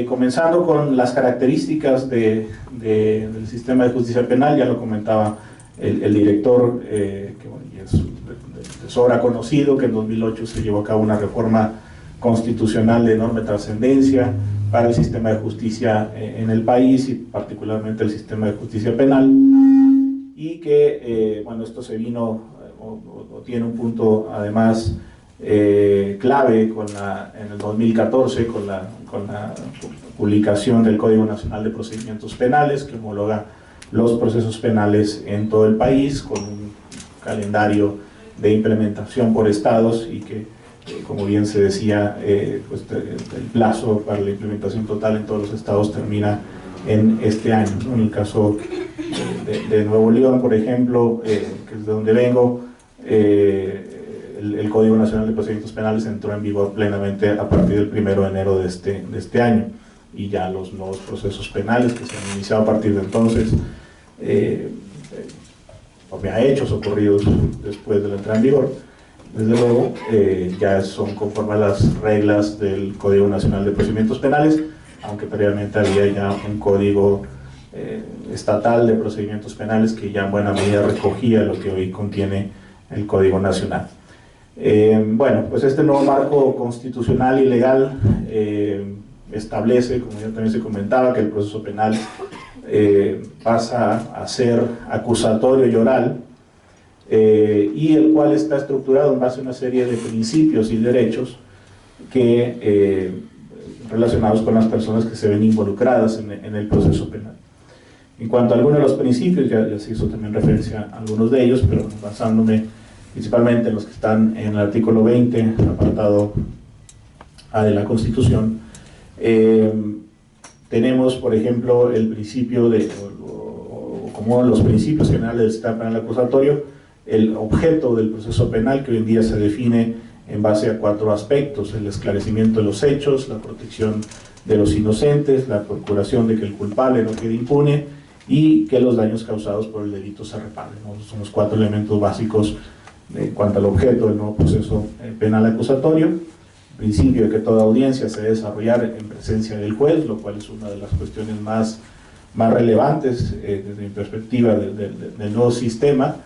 Comenzando con las características del sistema de justicia penal, ya lo comentaba el director, que bueno, es de sobra conocido, que en 2008 se llevó a cabo una reforma constitucional de enorme trascendencia para el sistema de justicia en el país y particularmente el sistema de justicia penal, y que, bueno, esto se vino o tiene un punto además clave en el 2014 con la publicación del Código Nacional de Procedimientos Penales, que homologa los procesos penales en todo el país con un calendario de implementación por estados y que, como bien se decía, pues el plazo para la implementación total en todos los estados termina en este año, ¿no? En el caso de Nuevo León, por ejemplo, que es de donde vengo, el Código Nacional de Procedimientos Penales entró en vigor plenamente a partir del 1 de enero de este año, y ya los nuevos procesos penales que se han iniciado a partir de entonces, a hechos ocurridos después de la entrada en vigor, desde luego, ya son conforme a las reglas del Código Nacional de Procedimientos Penales, aunque previamente había ya un código estatal de procedimientos penales que ya en buena medida recogía lo que hoy contiene el Código Nacional. Bueno, pues este nuevo marco constitucional y legal establece, como ya también se comentaba, que el proceso penal pasa a ser acusatorio y oral, y el cual está estructurado en base a una serie de principios y derechos que, relacionados con las personas que se ven involucradas en el proceso penal. En cuanto a algunos de los principios, ya se hizo también referencia a algunos de ellos, pero basándome principalmente en los que están en el artículo 20, apartado A de la Constitución, tenemos, por ejemplo, el principio como los principios generales del sistema penal acusatorio, el objeto del proceso penal, que hoy en día se define en base a 4 aspectos: el esclarecimiento de los hechos, la protección de los inocentes, la procuración de que el culpable no quede impune y que los daños causados por el delito se reparen, ¿no? Esos son los 4 elementos básicos en cuanto al objeto del nuevo proceso penal acusatorio. El principio de que toda audiencia se debe desarrollar en presencia del juez, lo cual es una de las cuestiones más relevantes desde mi perspectiva del nuevo sistema,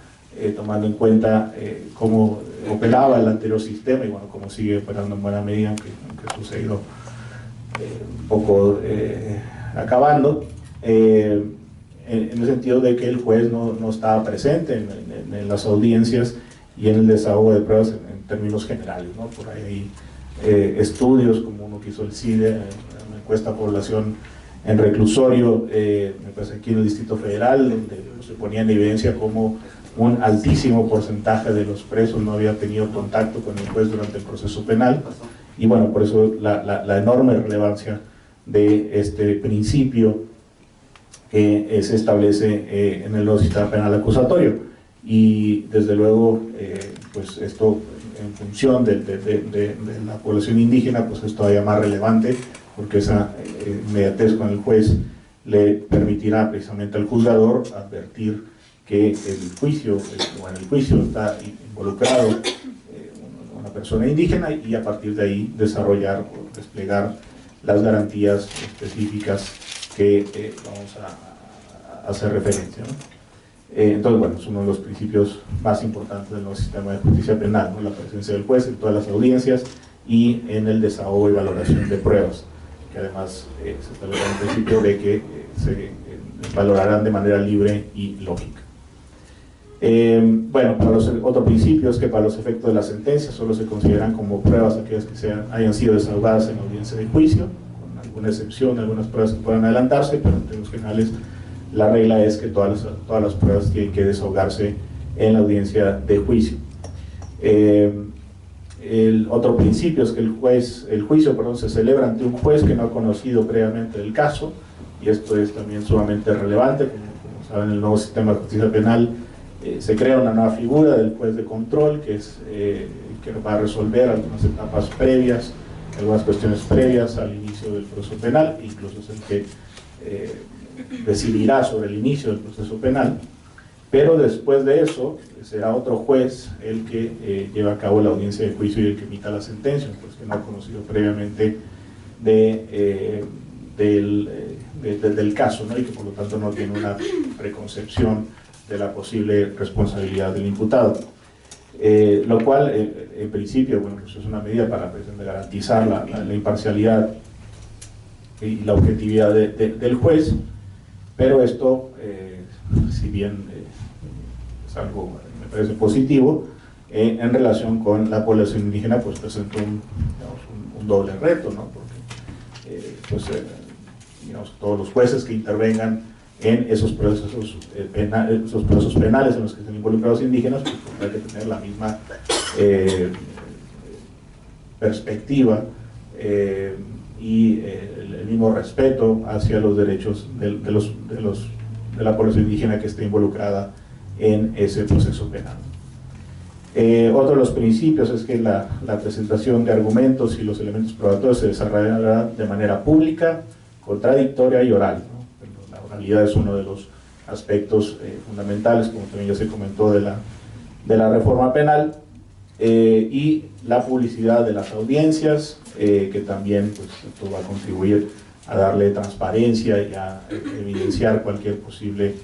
tomando en cuenta cómo operaba el anterior sistema y bueno, cómo sigue operando en buena medida, aunque esto se ha ido un poco acabando, en el sentido de que el juez no estaba presente en las audiencias y en el desahogo de pruebas en términos generales, ¿no? Por ahí hay estudios como uno que hizo el CIDE, una encuesta a población en reclusorio, me parece aquí en el Distrito Federal, donde se ponía en evidencia cómo un altísimo porcentaje de los presos no había tenido contacto con el juez durante el proceso penal, y bueno, por eso la enorme relevancia de este principio que se establece en el nuevo sistema penal acusatorio. Y desde luego, pues esto en función de la población indígena, pues es todavía más relevante, porque esa inmediatez con el juez le permitirá precisamente al juzgador advertir que en el juicio está involucrado una persona indígena, y a partir de ahí desarrollar o desplegar las garantías específicas que vamos a hacer referencia, ¿no? Entonces, bueno, es uno de los principios más importantes del nuevo sistema de justicia penal, ¿no? La presencia del juez en todas las audiencias y en el desahogo y valoración de pruebas, que además se establece el principio de que se valorarán de manera libre y lógica. Bueno, otro principio es que para los efectos de la sentencia solo se consideran como pruebas aquellas que hayan sido desahogadas en la audiencia de juicio, con alguna excepción, algunas pruebas que puedan adelantarse, pero en términos generales la regla es que todas las pruebas tienen que desahogarse en la audiencia de juicio. El otro principio es que el juicio se celebra ante un juez que no ha conocido previamente el caso, y esto es también sumamente relevante. Como saben, en el nuevo sistema de justicia penal se crea una nueva figura del juez de control, que va a resolver algunas etapas previas, algunas cuestiones previas al inicio del proceso penal, incluso es el que decidirá sobre el inicio del proceso penal, pero después de eso será otro juez el que lleva a cabo la audiencia de juicio y el que emita la sentencia, pues que no ha conocido previamente del caso, ¿no? Y que por lo tanto no tiene una preconcepción de la posible responsabilidad del imputado. Lo cual, en principio, bueno, pues es una medida para garantizar la imparcialidad y la objetividad del juez, pero esto, si bien es algo, me parece positivo, en relación con la población indígena, pues presenta un doble reto, ¿no? Porque digamos, todos los jueces que intervengan en esos procesos penales en los que están involucrados indígenas, pues tendrán que tener la misma perspectiva y el mismo respeto hacia los derechos de la población indígena que esté involucrada en ese proceso penal. Otro de los principios es que la presentación de argumentos y los elementos probatorios se desarrollará de manera pública, contradictoria y oral, ¿no? La oralidad es uno de los aspectos fundamentales, como también ya se comentó, de la reforma penal, y la publicidad de las audiencias, que también pues, esto va a contribuir a darle transparencia y a evidenciar cualquier posible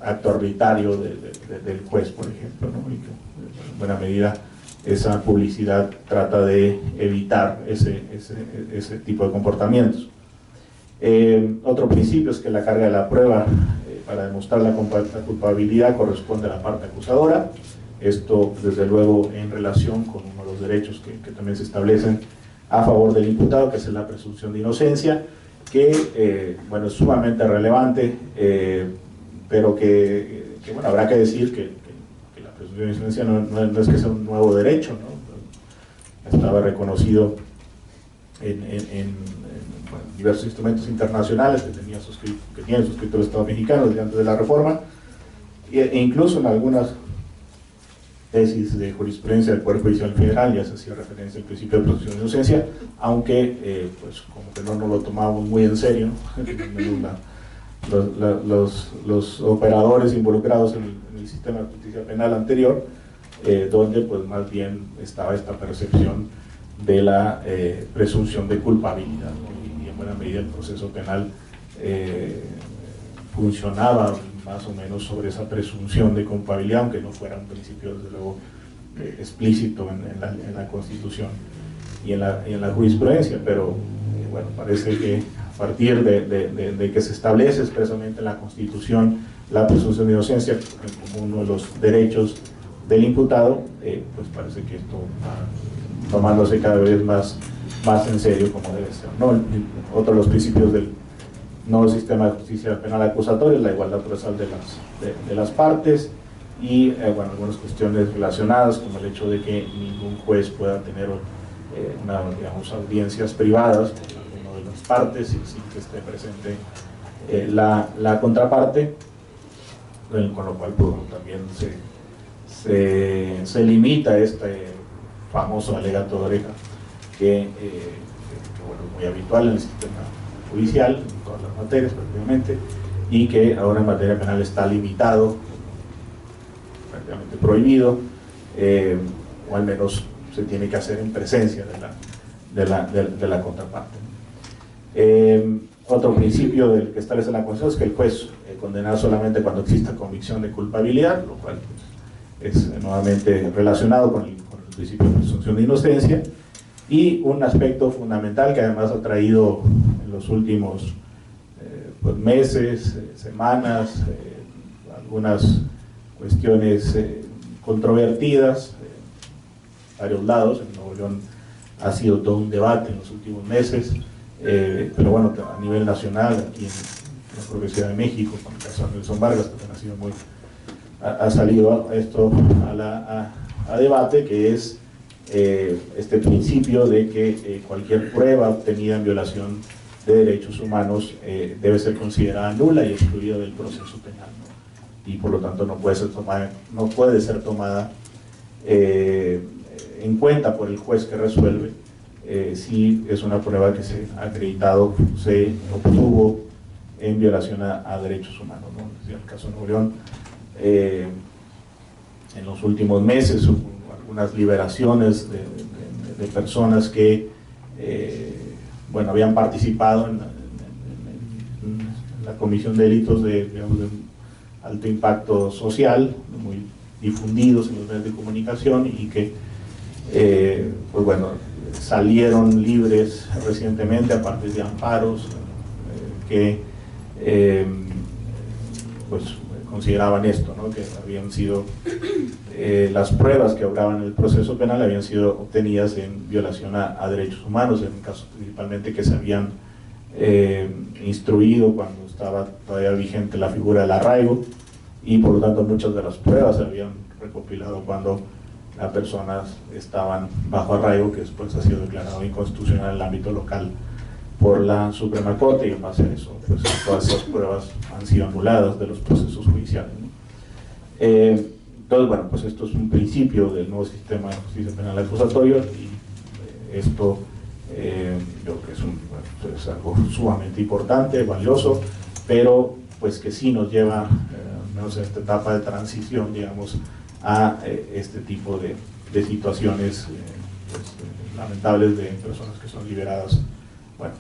acto arbitrario del juez, por ejemplo, ¿no? Y que, en buena medida, esa publicidad trata de evitar ese tipo de comportamientos. Otro principio es que la carga de la prueba para demostrar la culpabilidad corresponde a la parte acusadora. Esto, desde luego, en relación con uno de los derechos que también se establecen a favor del imputado, que es la presunción de inocencia, que bueno, es sumamente relevante, pero que bueno, habrá que decir que la presunción de inocencia no es que sea un nuevo derecho, ¿no? Estaba reconocido en bueno, diversos instrumentos internacionales que tienen suscrito el Estado mexicano desde antes de la reforma, e incluso en algunas tesis de jurisprudencia del Poder Judicial Federal ya se hacía referencia al principio de presunción de inocencia, aunque pues como que no lo tomábamos muy en serio, los operadores involucrados en el sistema de justicia penal anterior, donde pues más bien estaba esta percepción de la presunción de culpabilidad, ¿no? Y en buena medida el proceso penal funcionaba más o menos sobre esa presunción de culpabilidad, aunque no fuera un principio desde luego explícito en la Constitución y en la jurisprudencia, pero bueno, parece que a partir de que se establece expresamente en la Constitución la presunción de inocencia como uno de los derechos del imputado, pues parece que esto va tomándose cada vez más en serio como debe ser, ¿no? Otro de los principios del nuevo sistema de justicia penal acusatoria, la igualdad procesal de las partes y bueno, algunas cuestiones relacionadas como el hecho de que ningún juez pueda tener digamos, audiencias privadas con alguna de las partes sin que esté presente la contraparte, con lo cual pues, también se limita este famoso alegato de oreja que bueno, es muy habitual en el sistema judicial, en todas las materias prácticamente, y que ahora en materia penal está limitado, prácticamente prohibido, o al menos se tiene que hacer en presencia de la contraparte. Otro principio del que establece la Constitución es que el juez condenará solamente cuando exista convicción de culpabilidad, lo cual pues, es nuevamente relacionado con el principio de presunción de inocencia, y un aspecto fundamental que además ha traído en los últimos pues meses, semanas, algunas cuestiones controvertidas en varios lados. En Nuevo León ha sido todo un debate en los últimos meses, pero bueno, a nivel nacional, aquí en la propia Ciudad de México, con el caso de Nelson Vargas, también ha salido esto a debate, que es este principio de que cualquier prueba obtenida en violación de derechos humanos debe ser considerada nula y excluida del proceso penal, ¿no? Y por lo tanto no puede ser tomada en cuenta por el juez que resuelve si es una prueba que se ha acreditado, se obtuvo en violación a derechos humanos, ¿no? En el caso de Nuevo León, en los últimos meses hubo algunas liberaciones de personas que bueno, habían participado en la comisión de delitos digamos, de alto impacto social, muy difundidos en los medios de comunicación y que, pues bueno, salieron libres recientemente a partir de amparos que pues consideraban esto, ¿no? Que habían sido las pruebas que obraban en el proceso penal habían sido obtenidas en violación a derechos humanos, en casos principalmente que se habían instruido cuando estaba todavía vigente la figura del arraigo, y por lo tanto muchas de las pruebas se habían recopilado cuando las personas estaban bajo arraigo, que después ha sido declarado inconstitucional en el ámbito local por la Suprema Corte, y en base a eso pues todas esas pruebas han sido anuladas de los procesos judiciales, ¿no? Entonces, bueno, pues esto es un principio del nuevo sistema de justicia penal acusatorio, y esto yo creo que es algo sumamente importante, valioso, pero pues que sí nos lleva, al menos en esta etapa de transición, digamos, a este tipo de situaciones pues, lamentables de personas que son liberadas, bueno,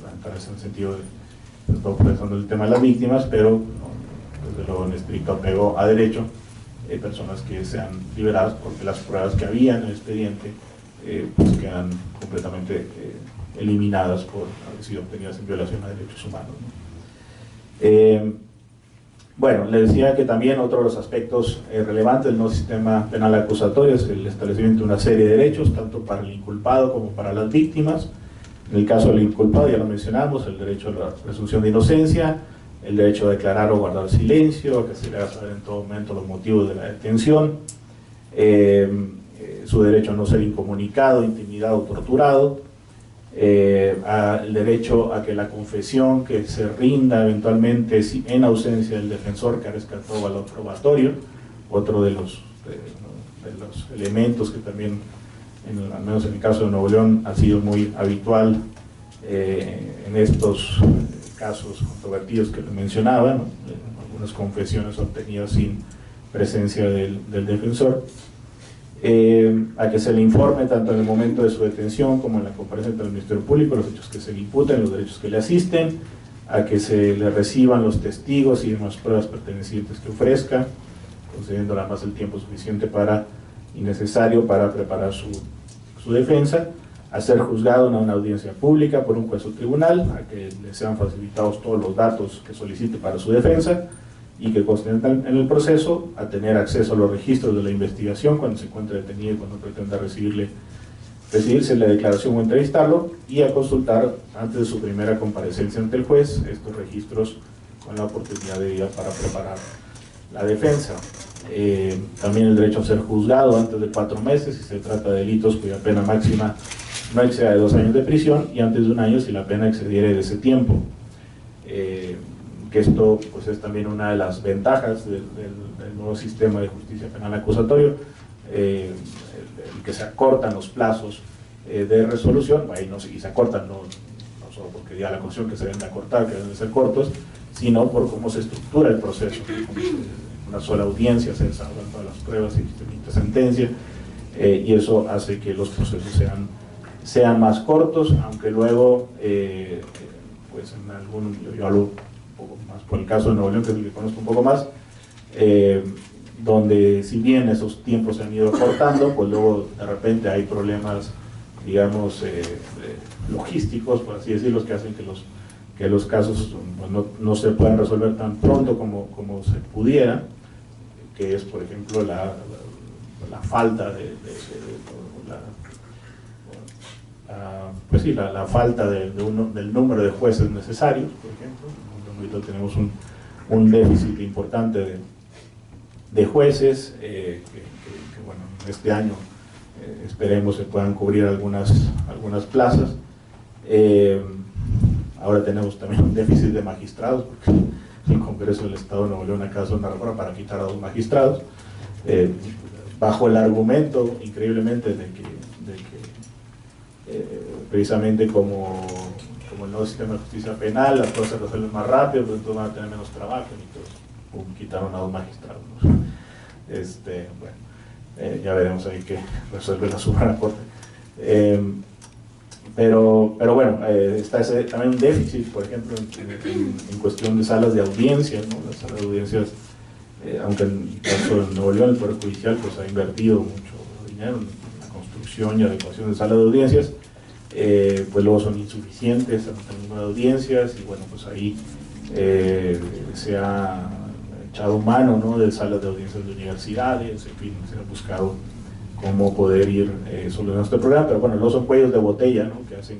lamentables en el sentido de, estoy pensando en el tema de las víctimas, pero no, desde luego en estricto apego a derecho, personas que sean liberadas porque las pruebas que había en el expediente pues quedan completamente eliminadas por haber sido obtenidas en violación a derechos humanos, ¿no? Bueno, le decía que también otro de los aspectos relevantes del nuevo sistema penal acusatorio es el establecimiento de una serie de derechos, tanto para el inculpado como para las víctimas. En el caso del inculpado, ya lo mencionamos, el derecho a la presunción de inocencia, el derecho a declarar o guardar silencio, a que se le haga saber en todo momento los motivos de la detención, su derecho a no ser incomunicado, intimidado o torturado, el derecho a que la confesión que se rinda eventualmente en ausencia del defensor carezca de todo valor probatorio, otro de los elementos que también, al menos en el caso de Nuevo León, ha sido muy habitual en estos casos controvertidos que le mencionaba, ¿no? Algunas confesiones obtenidas sin presencia del defensor. A que se le informe tanto en el momento de su detención como en la comparecencia del Ministerio Público los hechos que se le imputan, los derechos que le asisten, a que se le reciban los testigos y demás pruebas pertenecientes que ofrezca, concediendo además el tiempo suficiente y necesario para preparar su defensa, a ser juzgado en una audiencia pública por un juez o tribunal, a que le sean facilitados todos los datos que solicite para su defensa y que consten en el proceso, a tener acceso a los registros de la investigación cuando se encuentre detenido y cuando pretenda recibirse la declaración o entrevistarlo, y a consultar antes de su primera comparecencia ante el juez estos registros con la oportunidad de ir para preparar la defensa. También el derecho a ser juzgado antes de 4 meses si se trata de delitos cuya pena máxima no exceda de 2 años de prisión, y antes de 1 año si la pena excediere de ese tiempo. Que esto pues es también una de las ventajas del nuevo sistema de justicia penal acusatorio, el que se acortan los plazos de resolución, y se acortan no solo porque diga la Constitución que se deben de acortar, que deben de ser cortos, sino por cómo se estructura el proceso, una sola audiencia, se desarrollan todas las pruebas y se emite sentencia, y eso hace que los procesos sean más cortos, aunque luego pues en algún, yo hablo un poco más por el caso de Nuevo León, que es el que conozco un poco más, donde si bien esos tiempos se han ido cortando, pues luego de repente hay problemas, digamos, logísticos, por así decirlo, que hacen que los casos pues, no se puedan resolver tan pronto como se pudiera, que es, por ejemplo, la falta la falta del número de jueces necesarios, por ejemplo. Ahorita tenemos un déficit importante de jueces, que bueno, este año esperemos se puedan cubrir algunas plazas. Ahora tenemos también un déficit de magistrados, porque el Congreso del Estado de Nuevo León acaba de hacer una reforma para quitar a 2 magistrados, bajo el argumento, increíblemente, de que precisamente como el nuevo sistema de justicia penal, las cosas se resuelven más rápido, pero entonces van a tener menos trabajo, y entonces quitaron a 2 magistrados, ¿no? Bueno, ya veremos ahí qué resuelve la Suprema Corte. Pero bueno, está también un déficit, por ejemplo, en cuestión de salas de audiencias, ¿no? Las salas de audiencias, aunque en el caso de Nuevo León, el Poder Judicial pues, ha invertido mucho dinero en la construcción y adecuación de salas de audiencias, pues luego son insuficientes en el número de audiencias, y bueno, pues ahí se ha echado mano, ¿no?, de salas de audiencias de universidades, en fin, se ha buscado cómo poder ir solucionando este problema, pero bueno, luego son cuellos de botella, ¿no?, que hacen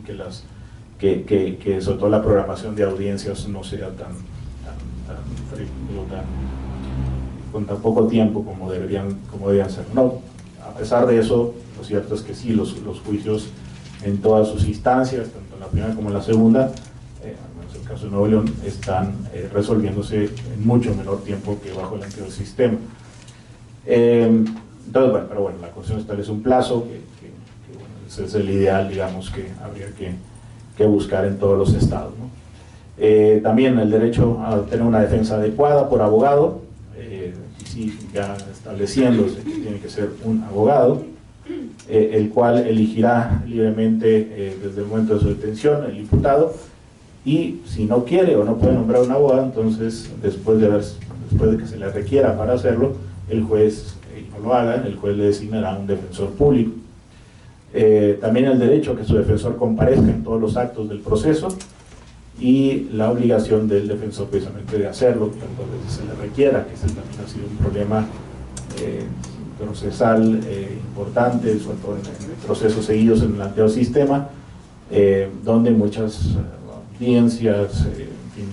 que sobre todo la programación de audiencias no sea con tan poco tiempo como deberían ser. No, a pesar de eso, lo cierto es que sí, los juicios en todas sus instancias, tanto en la primera como en la segunda, al menos en el caso de Nuevo León, están resolviéndose en mucho menor tiempo que bajo el anterior sistema. Entonces, bueno, pero bueno, la Constitución establece un plazo que bueno, ese es el ideal, digamos, que habría que buscar en todos los estados, ¿no? También el derecho a tener una defensa adecuada por abogado, sí, ya estableciéndose que tiene que ser un abogado, el cual elegirá libremente desde el momento de su detención el imputado, y si no quiere o no puede nombrar un abogado, entonces después de que se le requiera para hacerlo, el juez lo haga, el juez le designará un defensor público. También el derecho a que su defensor comparezca en todos los actos del proceso, y la obligación del defensor precisamente de hacerlo tantas veces se le requiera, que ese también ha sido un problema procesal importante, sobre todo en procesos seguidos en el anterior sistema, donde muchas audiencias, en fin,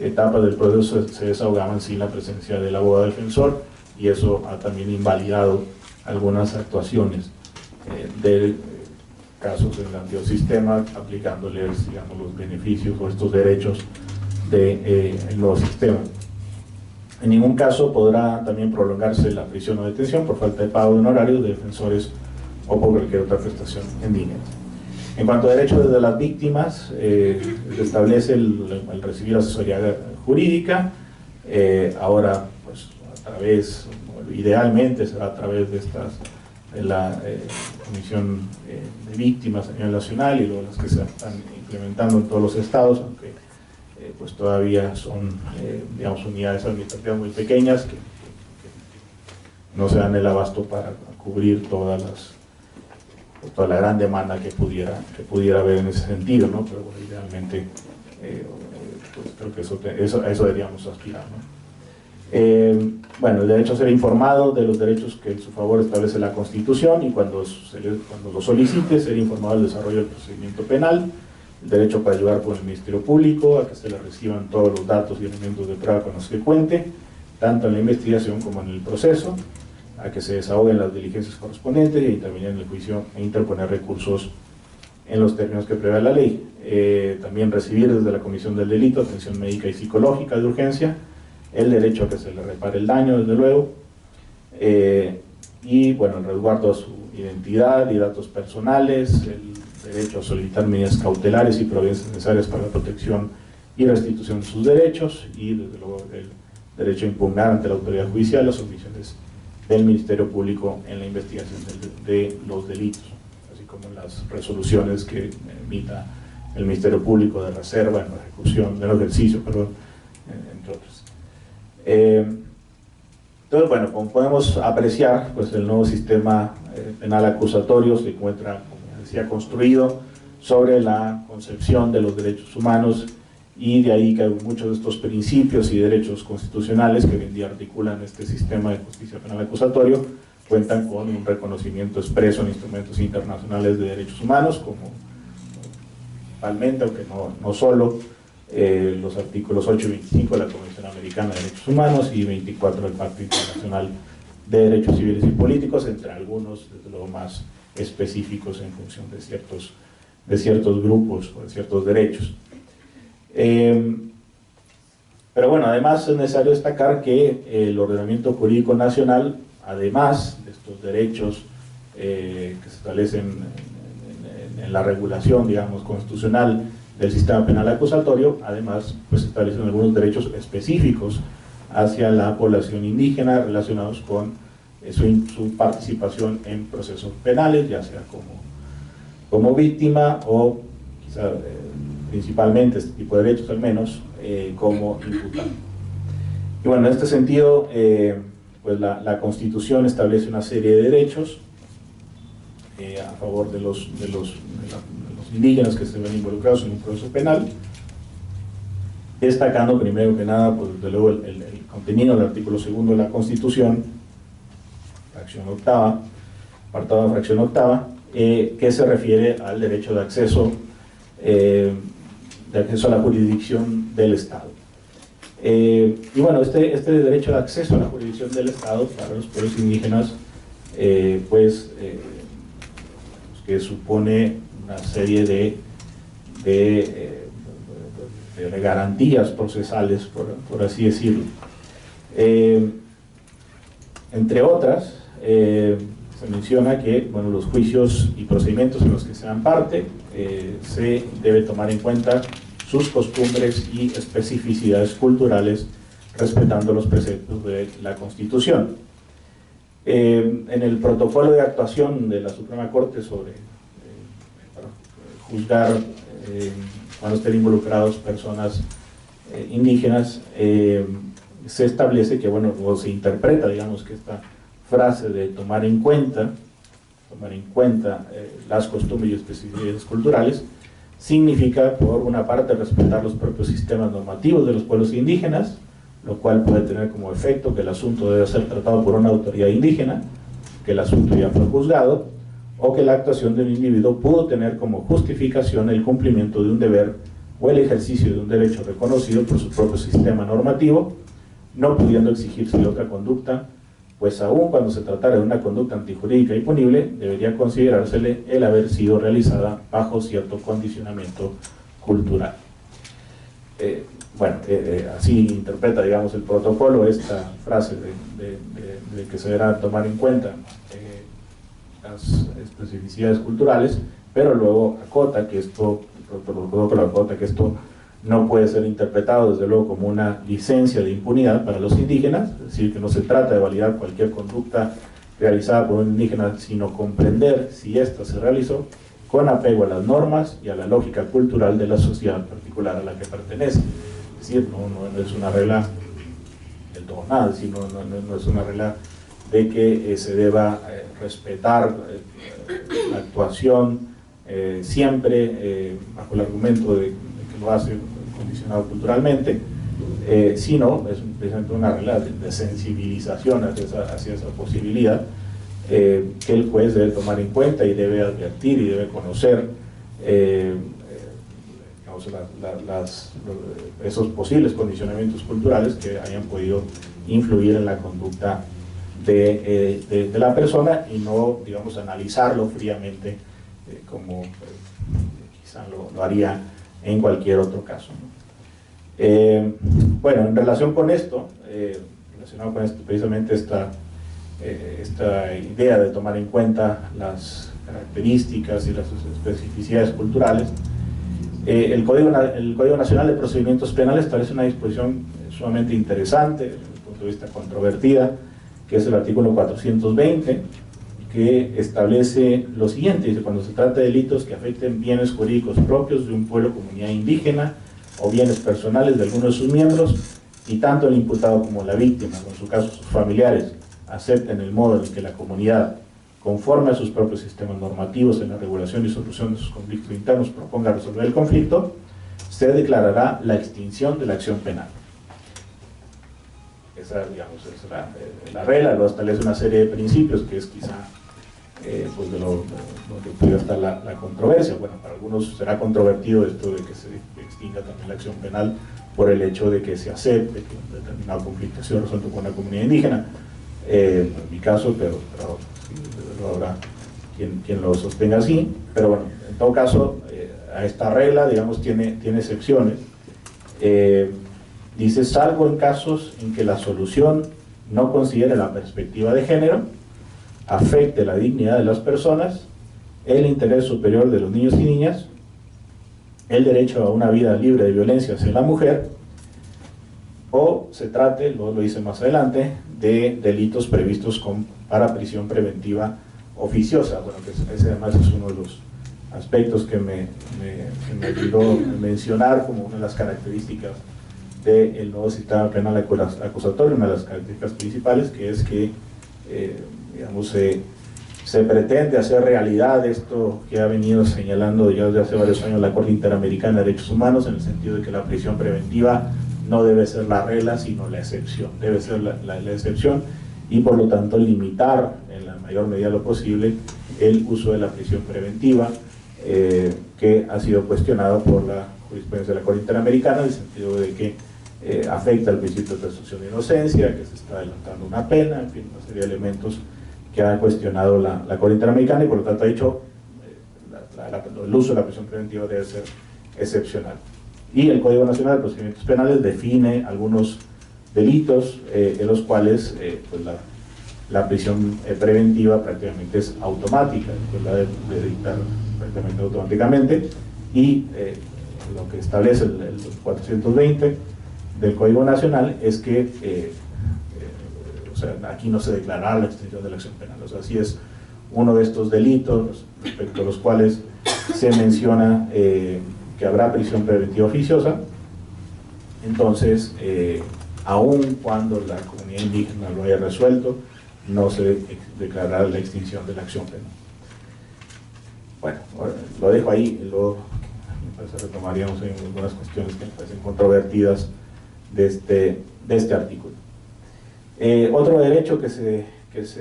etapas del proceso se desahogaban sin la presencia del abogado defensor, y eso ha también invalidado algunas actuaciones de casos en el anterior sistema, aplicándoles, digamos, los beneficios o estos derechos del nuevo sistema. En ningún caso podrá también prolongarse la prisión o detención por falta de pago de honorarios de defensores o por cualquier otra prestación en dinero. En cuanto a derechos de las víctimas, se establece el recibir asesoría jurídica, ahora pues a través, idealmente será a través de la Comisión de Víctimas a nivel nacional, y luego las que se están implementando en todos los estados, aunque pues todavía son digamos, unidades administrativas muy pequeñas que no se dan el abasto para cubrir toda la gran demanda que pudiera haber en ese sentido, ¿no? Pero bueno, idealmente pues creo que a eso deberíamos aspirar, ¿no? Bueno, el derecho a ser informado de los derechos que en su favor establece la Constitución, y cuando lo solicite, ser informado del desarrollo del procedimiento penal, el derecho para ayudar con el Ministerio Público a que se le reciban todos los datos y elementos de prueba con los que cuente, tanto en la investigación como en el proceso, a que se desahoguen las diligencias correspondientes y a intervenir en el juicio e interponer recursos en los términos que prevé la ley. También recibir desde la Comisión del Delito atención médica y psicológica de urgencia, el derecho a que se le repare el daño, desde luego, y bueno, el resguardo a su identidad y datos personales, el derecho a solicitar medidas cautelares y providencias necesarias para la protección y restitución de sus derechos, y desde luego el derecho a impugnar ante la autoridad judicial las omisiones del Ministerio Público en la investigación de los delitos, así como las resoluciones que emita el Ministerio Público de reserva en la ejecución, del ejercicio, perdón, entre otros. Entonces, bueno, como podemos apreciar, pues el nuevo sistema penal acusatorio se encuentra, como decía, construido sobre la concepción de los derechos humanos, y de ahí que muchos de estos principios y derechos constitucionales que hoy en día articulan este sistema de justicia penal acusatorio cuentan con un reconocimiento expreso en instrumentos internacionales de derechos humanos, como principalmente, aunque no solo, los artículos 8 y 25 de la Convención Americana de Derechos Humanos y 24 del Pacto Internacional de Derechos Civiles y Políticos, entre algunos, desde luego, más específicos en función de ciertos grupos o de ciertos derechos. Pero bueno, además es necesario destacar que el ordenamiento jurídico nacional, además de estos derechos que se establecen en la regulación, digamos, constitucional del sistema penal acusatorio, además pues establecen algunos derechos específicos hacia la población indígena relacionados con su participación en procesos penales, ya sea como víctima o o sea, principalmente este tipo de derechos al menos, como imputado. Y bueno, en este sentido, pues la Constitución establece una serie de derechos a favor de los indígenas que se ven involucrados en un proceso penal, destacando primero que nada, pues desde luego el contenido del artículo 2 de la Constitución, fracción octava, apartado de fracción octava, que se refiere al derecho de acceso a la jurisdicción del Estado. Y bueno, este derecho de acceso a la jurisdicción del Estado para los pueblos indígenas, que supone una serie de garantías procesales, por así decirlo. Entre otras, se menciona que bueno, los juicios y procedimientos en los que se dan parte, se debe tomar en cuenta sus costumbres y especificidades culturales, respetando los preceptos de la Constitución. En el protocolo de actuación de la Suprema Corte sobre para juzgar cuando estén involucrados personas indígenas, se establece que, bueno, o se interpreta, digamos, que esta frase de tomar en cuenta las costumbres y especificidades culturales, significa, por una parte, respetar los propios sistemas normativos de los pueblos indígenas, lo cual puede tener como efecto que el asunto debe ser tratado por una autoridad indígena, que el asunto ya fue juzgado, o que la actuación de un individuo pudo tener como justificación el cumplimiento de un deber o el ejercicio de un derecho reconocido por su propio sistema normativo, no pudiendo exigirse otra conducta, pues aun cuando se tratara de una conducta antijurídica y punible, debería considerársele el haber sido realizada bajo cierto condicionamiento cultural. Así interpreta, digamos, el protocolo esta frase de que se deberá tomar en cuenta las especificidades culturales, pero luego acota que esto, el protocolo acota que esto no puede ser interpretado desde luego como una licencia de impunidad para los indígenas, es decir, que no se trata de validar cualquier conducta realizada por un indígena, sino comprender si ésta se realizó con apego a las normas y a la lógica cultural de la sociedad particular a la que pertenece. Es decir, no es una regla del todo nada, es decir, no es una regla de que se deba respetar la actuación siempre bajo el argumento de que lo hace condicionado culturalmente, sino es precisamente una regla de sensibilización hacia esa posibilidad que el juez debe tomar en cuenta y debe advertir y debe conocer esos posibles condicionamientos culturales que hayan podido influir en la conducta de la persona, y no, digamos, analizarlo fríamente como quizá lo haría en cualquier otro caso, ¿no? Bueno, en relación con esto, relacionado con esto, precisamente esta idea de tomar en cuenta las características y las especificidades culturales, el Código Nacional de Procedimientos Penales establece una disposición sumamente interesante desde el punto de vista controvertida, que es el artículo 420, que establece lo siguiente: dice, cuando se trata de delitos que afecten bienes jurídicos propios de un pueblo o comunidad indígena o bienes personales de alguno de sus miembros, y tanto el imputado como la víctima, o en su caso sus familiares, acepten el modo en el que la comunidad, conforme a sus propios sistemas normativos en la regulación y solución de sus conflictos internos, proponga resolver el conflicto, se declarará la extinción de la acción penal. Esa, digamos, es la regla. Luego establece una serie de principios que es quizá pues de lo que puede estar la controversia. Bueno, para algunos será controvertido esto de que se extinga también la acción penal por el hecho de que se acepte que un determinado conflicto ha sido resuelto con una comunidad indígena. En mi caso, pero habrá quien lo sostenga así, pero bueno, en todo caso, a esta regla, digamos, tiene excepciones. Dice, salvo en casos en que la solución no considere la perspectiva de género, afecte la dignidad de las personas, el interés superior de los niños y niñas, el derecho a una vida libre de violencia hacia la mujer, o se trate, luego lo dice más adelante, de delitos previstos para prisión preventiva oficiosa. Bueno, que ese además es uno aspectos que se me olvidó mencionar como una de las características del nuevo sistema penal acusatorio, una de las características principales, que es que digamos, se pretende hacer realidad esto que ha venido señalando ya desde hace varios años la Corte Interamericana de Derechos Humanos, en el sentido de que la prisión preventiva no debe ser la regla, sino la excepción. Debe ser la excepción, y por lo tanto limitar en la mayor medida lo posible el uso de la prisión preventiva, que ha sido cuestionado por la jurisprudencia de la Corte Interamericana, en el sentido de que afecta el principio de presunción de inocencia, que se está adelantando una pena, en fin, una serie de elementos que ha cuestionado la Corte Interamericana, y por lo tanto ha dicho el uso de la prisión preventiva debe ser excepcional. Y el Código Nacional de Procedimientos Penales define algunos delitos en los cuales pues la prisión preventiva prácticamente es automática, pues la de dictar prácticamente automáticamente, y lo que establece el 420 del Código Nacional es que o sea, aquí no se declarará la extinción de la acción penal. O sea, si es uno de estos delitos respecto a los cuales se menciona que habrá prisión preventiva oficiosa, entonces aun cuando la comunidad indígena lo haya resuelto, no se declarará la extinción de la acción penal. Bueno, lo dejo ahí, y luego me parece retomaríamos en algunas cuestiones que me parecen controvertidas de este artículo. Otro derecho que se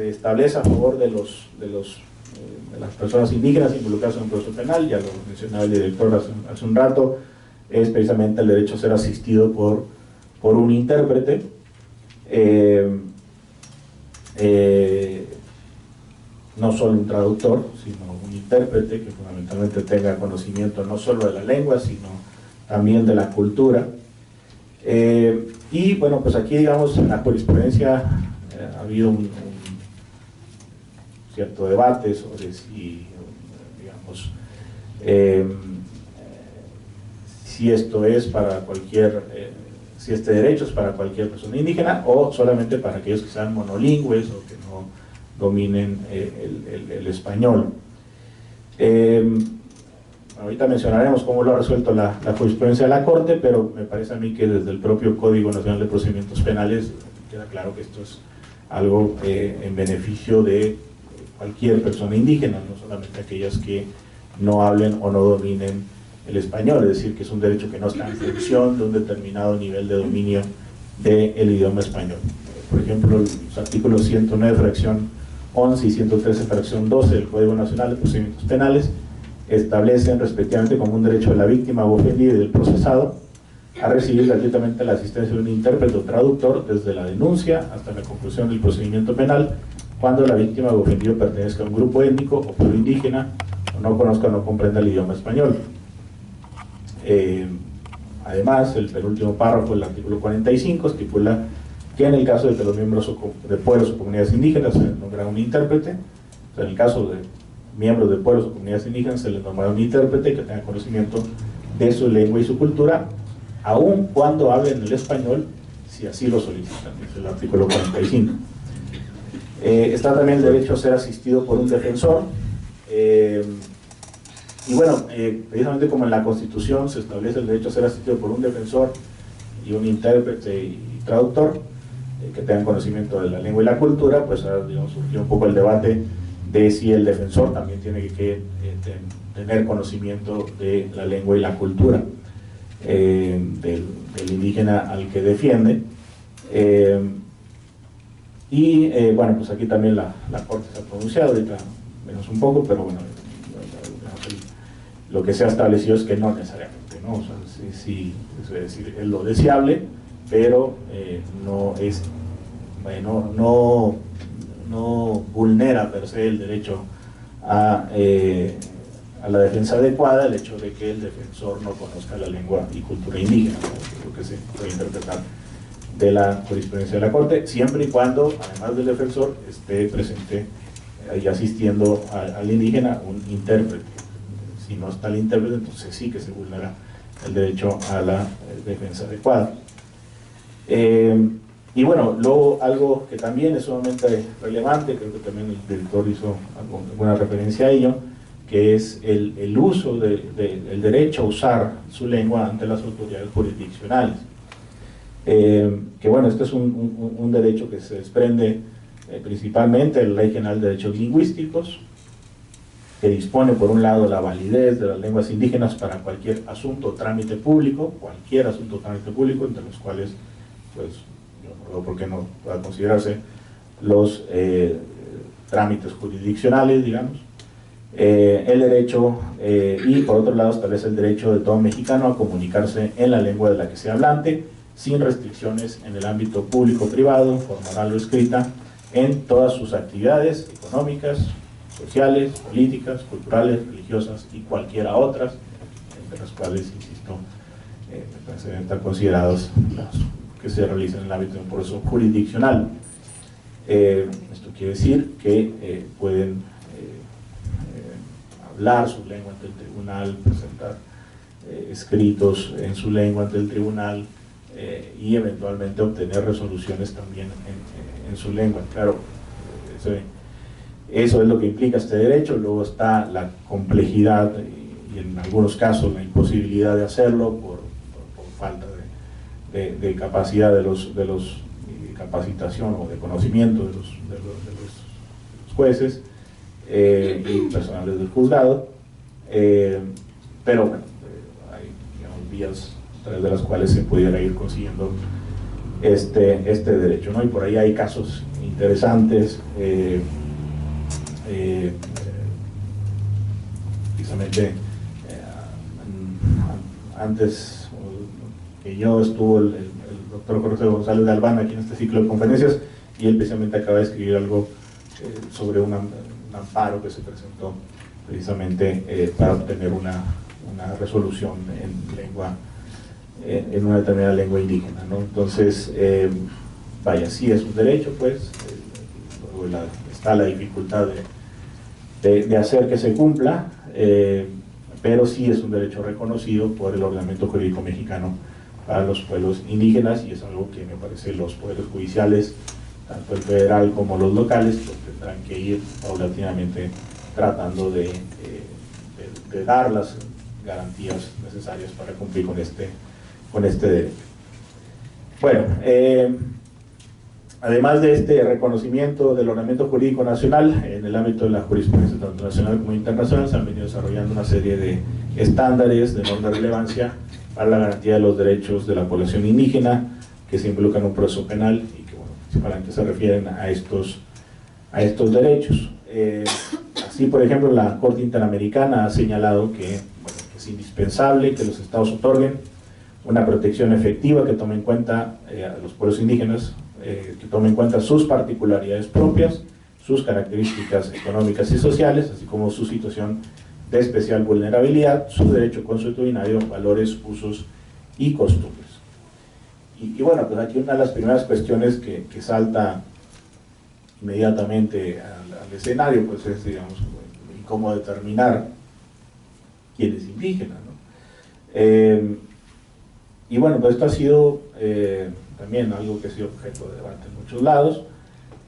establece a favor de las personas indígenas involucradas en un proceso penal, ya lo mencionaba el director hace un rato, es precisamente el derecho a ser asistido por un intérprete, no solo un traductor, sino un intérprete que fundamentalmente tenga conocimiento no solo de la lengua, sino también de la cultura. Y bueno, pues aquí, digamos, en la jurisprudencia ha habido un cierto debate sobre si, digamos, si esto es para cualquier, si este derecho es para cualquier persona indígena o solamente para aquellos que sean monolingües o que no dominen el español. Ahorita mencionaremos cómo lo ha resuelto la jurisprudencia de la Corte, pero me parece a mí que desde el propio Código Nacional de Procedimientos Penales queda claro que esto es algo en beneficio de cualquier persona indígena, no solamente aquellas que no hablen o no dominen el español, es decir, que es un derecho que no está en función de un determinado nivel de dominio del idioma español. Por ejemplo, los artículos 109, fracción 11 y 113, fracción 12 del Código Nacional de Procedimientos Penales establecen respectivamente como un derecho de la víctima o ofendida y del procesado a recibir gratuitamente la asistencia de un intérprete o traductor desde la denuncia hasta la conclusión del procedimiento penal, cuando la víctima o ofendido pertenezca a un grupo étnico o pueblo indígena o no conozca o no comprenda el idioma español. Además, el penúltimo párrafo del artículo 45 estipula que en el caso de que los miembros de pueblos o comunidades indígenas se les nombrará un intérprete, o sea, en el caso de miembros de pueblos o comunidades indígenas se les nombrará un intérprete que tenga conocimiento de su lengua y su cultura, aun cuando hablen el español, si así lo solicitan, es el artículo 45. Está también el derecho a ser asistido por un defensor, y bueno, precisamente como en la Constitución se establece el derecho a ser asistido por un defensor y un intérprete y traductor que tengan conocimiento de la lengua y la cultura, pues digamos, surgió un poco el debate de si el defensor también tiene que tener conocimiento de la lengua y la cultura del indígena al que defiende. Bueno, pues aquí también la Corte se ha pronunciado, ahorita menos un poco, pero bueno, lo que se ha establecido es que no necesariamente, ¿no? O sea, sí, es decir, es lo deseable, pero no es, bueno, no vulnera per se el derecho a la defensa adecuada, el hecho de que el defensor no conozca la lengua y cultura indígena, ¿no? Es lo que se puede interpretar de la jurisprudencia de la Corte, siempre y cuando, además del defensor, esté presente y asistiendo al indígena un intérprete. Si no está el intérprete, entonces sí que se vulnera el derecho a la defensa adecuada. Y bueno, luego algo que también es sumamente relevante, creo que también el director hizo alguna referencia a ello, que es el uso del derecho a usar su lengua ante las autoridades jurisdiccionales. Que bueno, este es un derecho que se desprende principalmente de la Ley General de Derechos Lingüísticos, que dispone por un lado la validez de las lenguas indígenas para cualquier asunto o trámite público, entre los cuales, pues, yo no veo por qué no pueda considerarse los trámites jurisdiccionales, digamos, el derecho, y por otro lado establece el derecho de todo mexicano a comunicarse en la lengua de la que sea hablante, sin restricciones en el ámbito público-privado, formal o escrita, en todas sus actividades económicas, sociales, políticas, culturales, religiosas y cualquiera otras, entre las cuales, insisto, deben estar considerados las que se realizan en el ámbito de un proceso jurisdiccional. Esto quiere decir que pueden hablar su lengua ante el tribunal, presentar escritos en su lengua ante el tribunal, y eventualmente obtener resoluciones también en su lengua. Claro, eso es lo que implica este derecho. Luego está la complejidad y en algunos casos la imposibilidad de hacerlo por falta de capacidad de los capacitación o de conocimiento de los jueces y personales del juzgado, pero bueno, hay, digamos, vías a través de las cuales se pudiera ir consiguiendo este derecho, ¿no? Y por ahí hay casos interesantes, precisamente antes que yo estuvo el doctor Jorge González de Albán aquí en este ciclo de conferencias, y él precisamente acaba de escribir algo sobre un amparo que se presentó precisamente para obtener una resolución en lengua, en una determinada lengua indígena, ¿no? Entonces, vaya, sí es un derecho, pues, luego está la dificultad de hacer que se cumpla, pero sí es un derecho reconocido por el ordenamiento jurídico mexicano para los pueblos indígenas, y es algo que me parece los poderes judiciales, tanto el federal como los locales, pues tendrán que ir paulatinamente tratando de dar las garantías necesarias para cumplir con este derecho. Bueno, además de este reconocimiento del ordenamiento jurídico nacional, en el ámbito de la jurisprudencia tanto nacional como internacional se han venido desarrollando una serie de estándares de enorme relevancia para la garantía de los derechos de la población indígena que se involucran en un proceso penal y que, bueno, principalmente se refieren a estos derechos. Así, por ejemplo, la Corte Interamericana ha señalado que, bueno, que es indispensable que los estados otorguen una protección efectiva que tome en cuenta a los pueblos indígenas, que tome en cuenta sus particularidades propias, sus características económicas y sociales, así como su situación de especial vulnerabilidad, su derecho consuetudinario, valores, usos y costumbres. Y bueno, pues aquí una de las primeras cuestiones que salta inmediatamente al escenario, pues es, digamos, cómo determinar quién es indígena, ¿no? Y bueno, pues esto ha sido también algo que ha sido objeto de debate en muchos lados,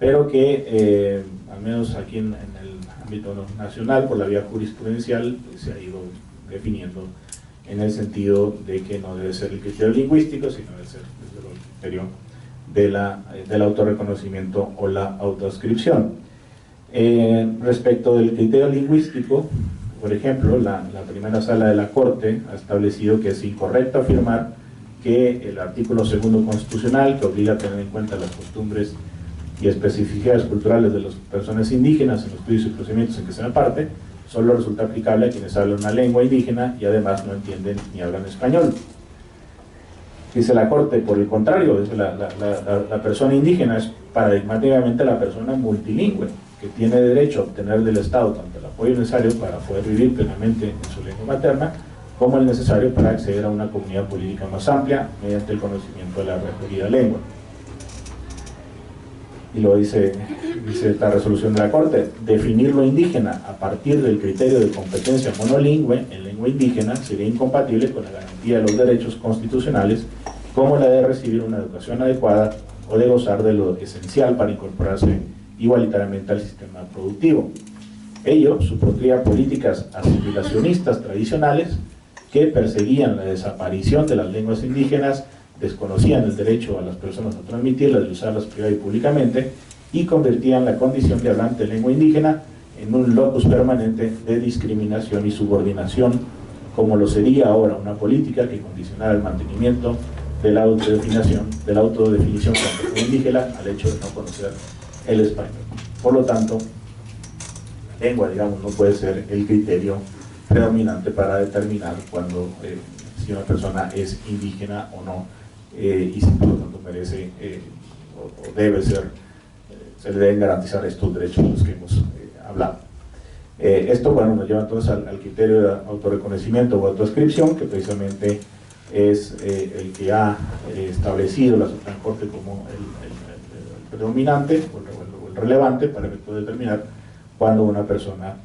pero que al menos aquí en el ámbito nacional, por la vía jurisprudencial, pues, se ha ido definiendo en el sentido de que no debe ser el criterio lingüístico, sino debe ser desde luego el criterio del autorreconocimiento o la autoascripción. Respecto del criterio lingüístico, por ejemplo, la primera sala de la Corte ha establecido que es incorrecto afirmar que el artículo 2º constitucional, que obliga a tener en cuenta las costumbres y especificidades culturales de las personas indígenas en los estudios y procedimientos en que sean parte, solo resulta aplicable a quienes hablan una lengua indígena y además no entienden ni hablan español. Dice la Corte, por el contrario, dice la persona indígena es paradigmáticamente la persona multilingüe, que tiene derecho a obtener del Estado tanto el apoyo necesario para poder vivir plenamente en su lengua materna, como el necesario para acceder a una comunidad política más amplia mediante el conocimiento de la referida lengua. Y lo dice esta resolución de la Corte: definir lo indígena a partir del criterio de competencia monolingüe en lengua indígena sería incompatible con la garantía de los derechos constitucionales, como la de recibir una educación adecuada o de gozar de lo esencial para incorporarse igualitariamente al sistema productivo. Ello supondría políticas asimilacionistas tradicionales que perseguían la desaparición de las lenguas indígenas, desconocían el derecho a las personas a transmitirlas y usarlas privada y públicamente, y convertían la condición de hablante de lengua indígena en un locus permanente de discriminación y subordinación, como lo sería ahora una política que condicionara el mantenimiento de la autodefinición como persona indígena al hecho de no conocer el español. Por lo tanto, la lengua, digamos, no puede ser el criterio predominante para determinar cuando si una persona es indígena o no, y si por lo tanto merece o debe ser, se le deben garantizar estos derechos de los que hemos hablado. Esto, bueno, nos lleva entonces al criterio de autorreconocimiento o autoascripción, que precisamente es el que ha establecido la Suprema Corte como el predominante o el relevante para efectos de determinar cuando una persona,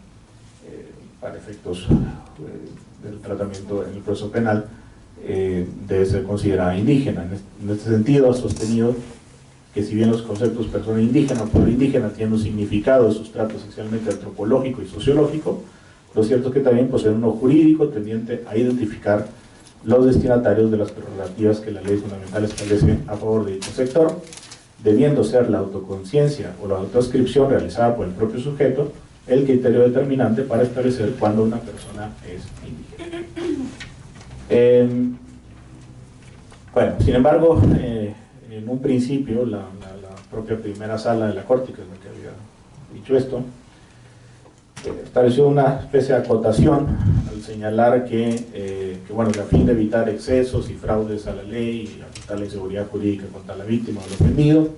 para efectos del tratamiento en el proceso penal, debe ser considerada indígena. En este sentido, ha sostenido que si bien los conceptos persona indígena o pueblo indígena tienen un significado de sustrato esencialmente antropológico y sociológico, lo cierto es que también poseen uno jurídico tendiente a identificar los destinatarios de las prerrogativas que la ley fundamental establece a favor de dicho sector, debiendo ser la autoconciencia o la autoascripción realizada por el propio sujeto el criterio determinante para establecer cuándo una persona es indígena. Bueno, sin embargo, en un principio, la propia primera sala de la Corte, que es la que había dicho esto, estableció una especie de acotación al señalar que bueno, que a fin de evitar excesos y fraudes a la ley y afectar la inseguridad jurídica contra la víctima o el ofendido,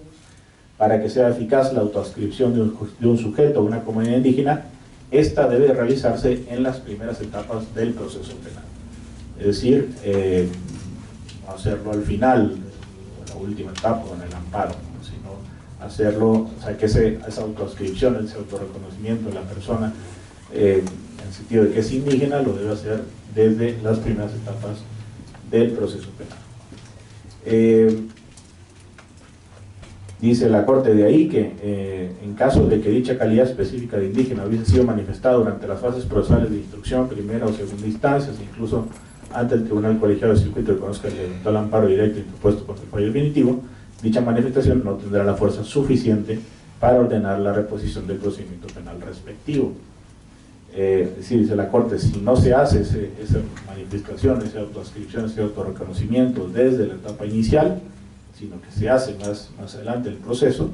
para que sea eficaz la autoascripción de un sujeto a una comunidad indígena, esta debe realizarse en las primeras etapas del proceso penal. Es decir, no hacerlo al final, en la última etapa o en el amparo, ¿no? Sino hacerlo, o sea, que esa autoascripción, ese autorreconocimiento de la persona, en el sentido de que es indígena, lo debe hacer desde las primeras etapas del proceso penal. Dice la Corte de ahí que en caso de que dicha calidad específica de indígena hubiese sido manifestada durante las fases procesales de instrucción, primera o segunda instancias, incluso ante el Tribunal Colegiado de Circuito que conozca el eventual amparo directo interpuesto contra el fallo definitivo, dicha manifestación no tendrá la fuerza suficiente para ordenar la reposición del procedimiento penal respectivo. Es decir, dice la Corte, si no se hace esa manifestación, esa autoascripción, ese autorreconocimiento desde la etapa inicial, sino que se hace más adelante en el proceso,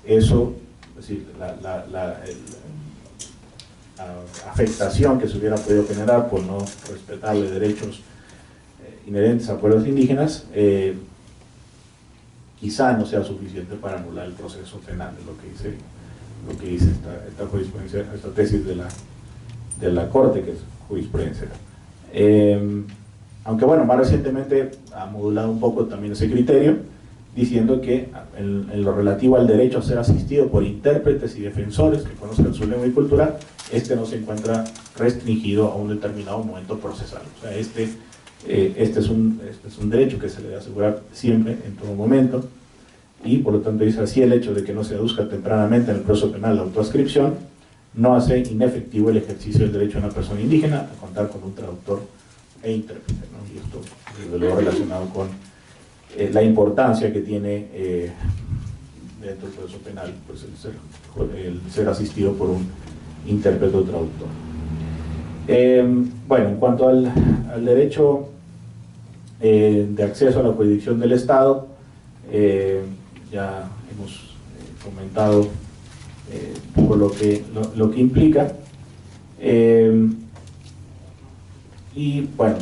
eso, es decir, la afectación que se hubiera podido generar por no respetarle derechos inherentes a pueblos indígenas, quizá no sea suficiente para anular el proceso penal, es lo que dice esta jurisprudencia, esta tesis de la Corte, que es jurisprudencia. Aunque bueno, más recientemente ha modulado un poco también ese criterio, diciendo que en lo relativo al derecho a ser asistido por intérpretes y defensores que conozcan su lengua y cultura, este no se encuentra restringido a un determinado momento procesal. O sea, este es un derecho que se le debe asegurar siempre, en todo momento, y por lo tanto dice así: el hecho de que no se aduzca tempranamente en el proceso penal la autoascripción no hace inefectivo el ejercicio del derecho de una persona indígena a contar con un traductor e intérprete, ¿no? Y esto, desde luego, relacionado con la importancia que tiene dentro del proceso penal, pues el ser asistido por un intérprete o traductor. Bueno, en cuanto al derecho de acceso a la jurisdicción del Estado, ya hemos comentado un poco lo que implica, y bueno,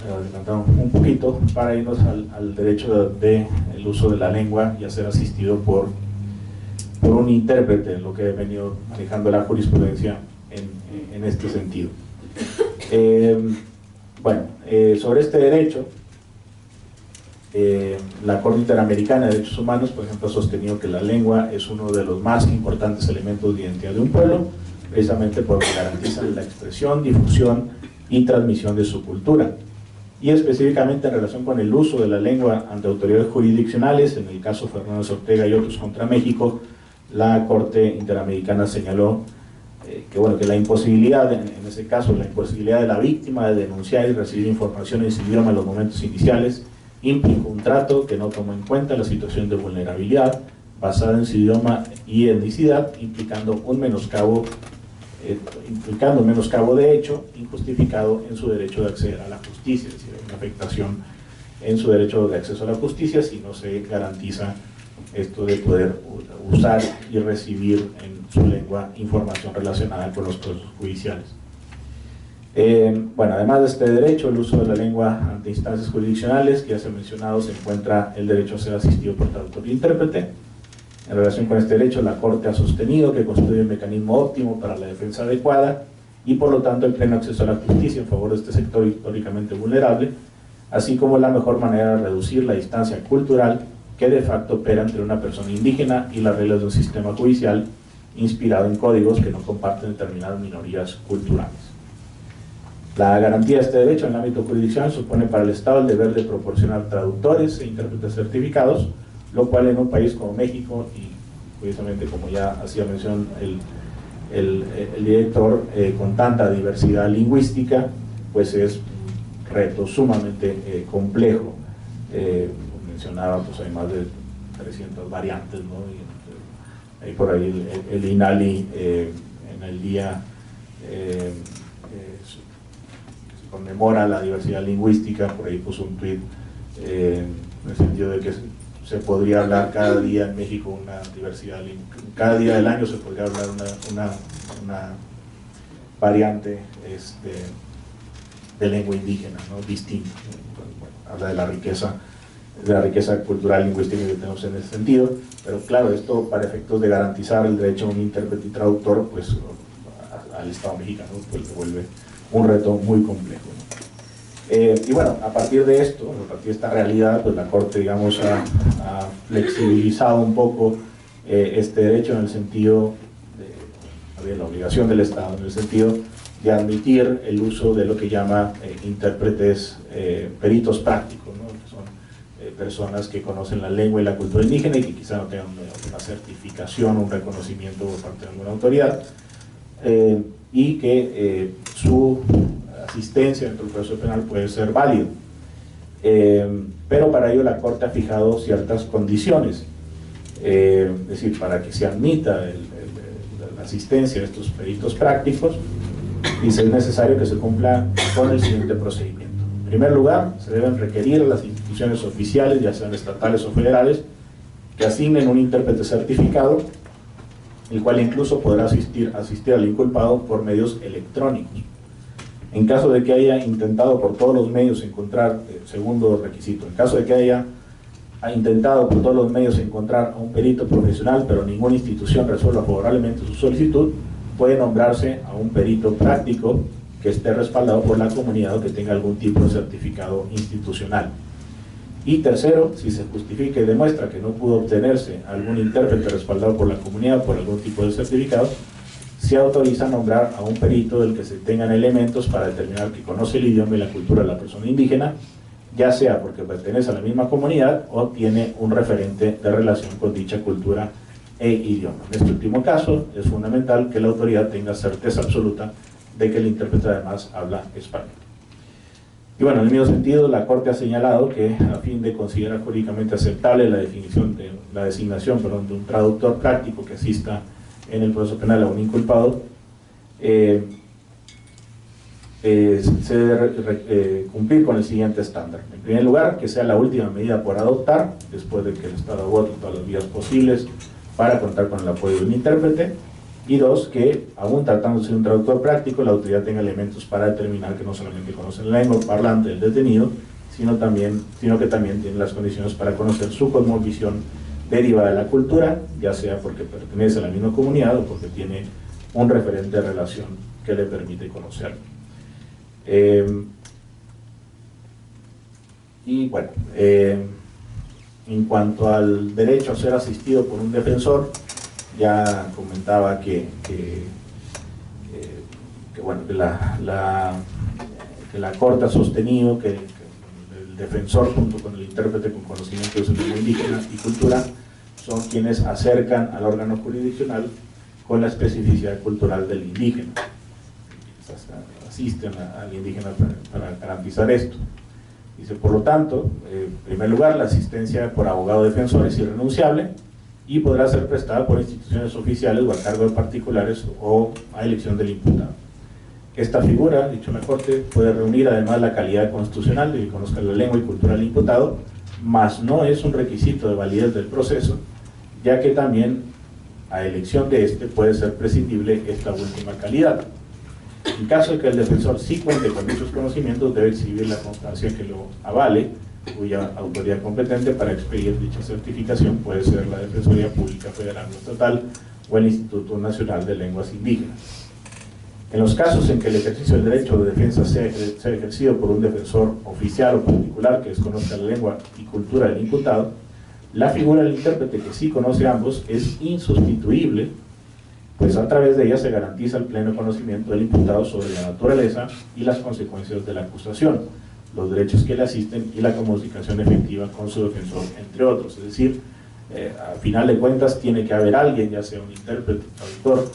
adelantamos un poquito para irnos al derecho del uso de la lengua y a ser asistido por un intérprete, lo que he venido manejando la jurisprudencia en este sentido. Bueno, sobre este derecho, la Corte Interamericana de Derechos Humanos, por ejemplo, ha sostenido que la lengua es uno de los más importantes elementos de identidad de un pueblo, precisamente porque garantizan la expresión, difusión y transmisión de su cultura. y específicamente en relación con el uso de la lengua ante autoridades jurisdiccionales. En el caso Fernández Ortega y otros contra México, la Corte Interamericana señaló que la imposibilidad, en ese caso, la imposibilidad de la víctima de denunciar y recibir información en su idioma en los momentos iniciales implica un trato que no toma en cuenta la situación de vulnerabilidad basada en su idioma y etnicidad, implicando un menoscabo de hecho injustificado en su derecho de acceder a la justicia. Es decir, hay una afectación en su derecho de acceso a la justicia si no se garantiza esto de poder usar y recibir en su lengua información relacionada con los procesos judiciales. Además de este derecho, el uso de la lengua ante instancias jurisdiccionales, que ya se ha mencionado, se encuentra el derecho a ser asistido por traductor e intérprete. En relación con este derecho, la Corte ha sostenido que constituye un mecanismo óptimo para la defensa adecuada y, por lo tanto, el pleno acceso a la justicia en favor de este sector históricamente vulnerable, así como la mejor manera de reducir la distancia cultural que de facto opera entre una persona indígena y las reglas de un sistema judicial inspirado en códigos que no comparten determinadas minorías culturales. La garantía de este derecho en el ámbito jurisdiccional supone para el Estado el deber de proporcionar traductores e intérpretes certificados, lo cual en un país como México, y curiosamente, como ya hacía mención el director, con tanta diversidad lingüística, pues es un reto sumamente complejo. Mencionaba, pues hay más de 300 variantes, ¿no? Y por ahí el INALI en el día que se conmemora la diversidad lingüística, por ahí puso un tuit en el sentido de que se podría hablar cada día en México una diversidad lingüística, cada día del año se podría hablar una variante de lengua indígena, ¿no? Distinta. Bueno, habla de la riqueza cultural lingüística que tenemos en ese sentido, pero claro, esto para efectos de garantizar el derecho a un intérprete y traductor, pues al Estado mexicano, pues se vuelve un reto muy complejo, ¿no? Y bueno, a partir de esto, a partir de esta realidad, pues la Corte, digamos, ha flexibilizado un poco este derecho en el sentido de la obligación del Estado, en el sentido de admitir el uso de lo que llama intérpretes, peritos prácticos, ¿no? Que son personas que conocen la lengua y la cultura indígena y que quizá no tengan una certificación o un reconocimiento por parte de alguna autoridad, y que su asistencia dentro del proceso penal puede ser válido. Pero para ello la Corte ha fijado ciertas condiciones, es decir, para que se admita la asistencia de estos peritos prácticos, dice, es necesario que se cumpla con el siguiente procedimiento. En primer lugar, se deben requerir a las instituciones oficiales, ya sean estatales o federales, que asignen un intérprete certificado, el cual incluso podrá asistir al inculpado por medios electrónicos. En caso de que haya intentado por todos los medios encontrar, segundo requisito, en caso de que haya intentado por todos los medios encontrar a un perito profesional, pero ninguna institución resuelva favorablemente su solicitud, puede nombrarse a un perito práctico que esté respaldado por la comunidad o que tenga algún tipo de certificado institucional. Y tercero, si se justifica y demuestra que no pudo obtenerse algún intérprete respaldado por la comunidad por algún tipo de certificado, se autoriza a nombrar a un perito del que se tengan elementos para determinar que conoce el idioma y la cultura de la persona indígena, ya sea porque pertenece a la misma comunidad o tiene un referente de relación con dicha cultura e idioma. En este último caso, es fundamental que la autoridad tenga certeza absoluta de que el intérprete además habla español. Y bueno, en el mismo sentido, la Corte ha señalado que a fin de considerar jurídicamente aceptable la designación de un traductor práctico que asista en el proceso penal a un inculpado, se debe cumplir con el siguiente estándar. En primer lugar, que sea la última medida por adoptar, después de que el Estado agote todas las vías posibles para contar con el apoyo de un intérprete. Y dos, que aún tratándose de un traductor práctico, la autoridad tenga elementos para determinar que no solamente conoce la lengua parlante del detenido, sino que también tiene las condiciones para conocer su cosmovisión derivada de la cultura, ya sea porque pertenece a la misma comunidad o porque tiene un referente de relación que le permite conocerlo. Y bueno, en cuanto al derecho a ser asistido por un defensor, ya comentaba que la Corte ha sostenido que el defensor junto con el intérprete con conocimiento de su lengua indígena y cultura son quienes acercan al órgano jurisdiccional con la especificidad cultural del indígena. Asisten al indígena para garantizar esto. Dice, por lo tanto, en primer lugar, la asistencia por abogado defensor es irrenunciable y podrá ser prestada por instituciones oficiales o a cargo de particulares o a elección del imputado. Esta figura, dicho la Corte, puede reunir además la calidad constitucional de que conozca la lengua y cultura del imputado, mas no es un requisito de validez del proceso, ya que también a elección de este puede ser prescindible esta última calidad. En caso de que el defensor sí cuente con dichos conocimientos, debe exhibir la constancia que lo avale, cuya autoridad competente para expedir dicha certificación puede ser la Defensoría Pública Federal o Estatal o el Instituto Nacional de Lenguas Indígenas. En los casos en que el ejercicio del derecho de defensa sea ejercido por un defensor oficial o particular que desconozca la lengua y cultura del imputado, la figura del intérprete que sí conoce ambos es insustituible, pues a través de ella se garantiza el pleno conocimiento del imputado sobre la naturaleza y las consecuencias de la acusación, los derechos que le asisten y la comunicación efectiva con su defensor, entre otros. Es decir, a final de cuentas tiene que haber alguien, ya sea un intérprete, traductor,